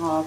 ½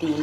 3،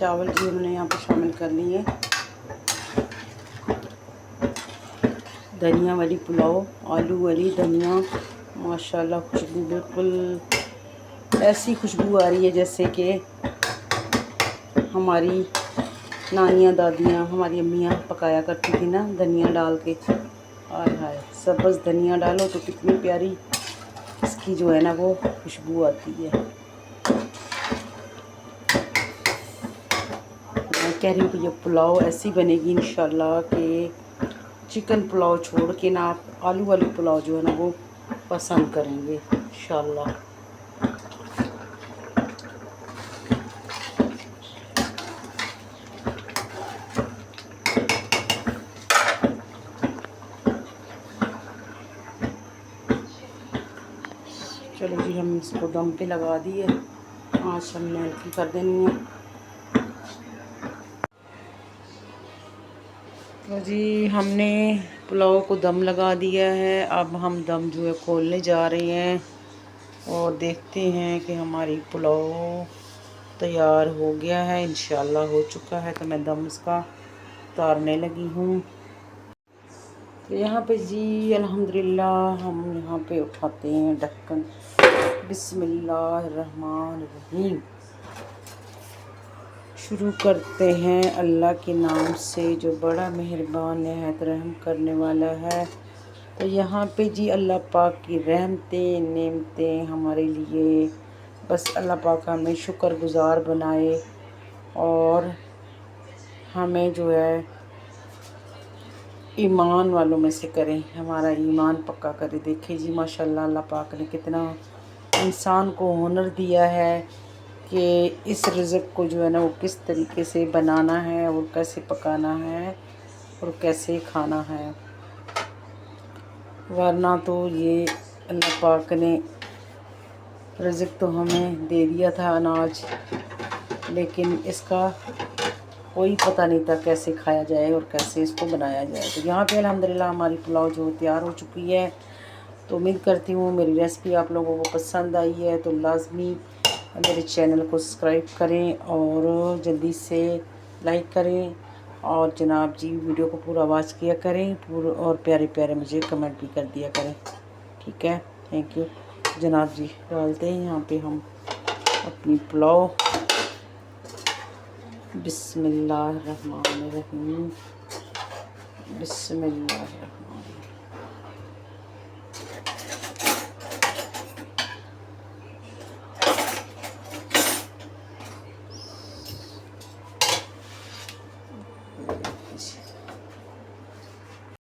चावल भी हमने यहाँ पे शामिल कर लिए। धनिया वाली पुलाव, आलू वाली धनिया, माशाल्लाह खुशबू बिल्कुल ऐसी खुशबू आ रही है जैसे कि हमारी नानियाँ दादियाँ हमारी अम्मियाँ पकाया करती थी ना, धनिया डाल के। हाय हाय, सब्ज़ धनिया डालो तो कितनी प्यारी इसकी जो है ना वो खुशबू आती है। मैं कह रही हूँ कि ये पुलाव ऐसी बनेगी इंशाल्लाह कि चिकन पुलाव छोड़ के ना आप आलू वाली पुलाव जो है ना वो पसंद करेंगे इंशाल्लाह। चलो जी, हम इसको दम पे लगा दिए, आँच हमने हल्की कर देनी है। तो जी हमने पुलाव को दम लगा दिया है। अब हम दम जो है खोलने जा रहे हैं और देखते हैं कि हमारी पुलाव तैयार हो गया है, इंशाल्लाह हो चुका है। तो मैं दम इसका उतारने लगी हूँ। तो यहाँ पे जी अल्हम्दुलिल्लाह हम यहाँ पे उठाते हैं ढक्कन। बिस्मिल्लाहिर्रहमानिर्रहीम। शुरू करते हैं अल्लाह के नाम से जो बड़ा मेहरबान निहायत रहम करने वाला है। तो यहाँ पे जी अल्लाह पाक की रहमतें नेमतें हमारे लिए, बस अल्लाह पाक हमें शुक्रगुज़ार बनाए और हमें जो है ईमान वालों में से करें, हमारा ईमान पक्का करे। देखिए जी माशाल्लाह अल्लाह पाक ने कितना इंसान को हुनर दिया है कि इस रिज़्क़ को जो है ना वो किस तरीके से बनाना है और कैसे पकाना है और कैसे खाना है। वरना तो ये अल्लाह पाक ने रिज़्क़ तो हमें दे दिया था अनाज, लेकिन इसका कोई पता नहीं था कैसे खाया जाए और कैसे इसको बनाया जाए। तो यहाँ पे अल्हम्दुलिल्लाह हमारी पुलाव जो तैयार हो चुकी है। तो उम्मीद करती हूँ मेरी रेसिपी आप लोगों को पसंद आई है। तो लाजमी मेरे चैनल को सब्सक्राइब करें और जल्दी से लाइक करें और जनाब जी वीडियो को पूरा वॉच किया करें और प्यारे प्यारे मुझे कमेंट भी कर दिया करें। ठीक है, थैंक यू जनाब जी। डालते हैं यहाँ पे हम अपनी पुलाव। बिस्मिल्लाहिर्रहमानिर्रहीम, बिस्मिल्लाहिर्रहमानिर्रहीम।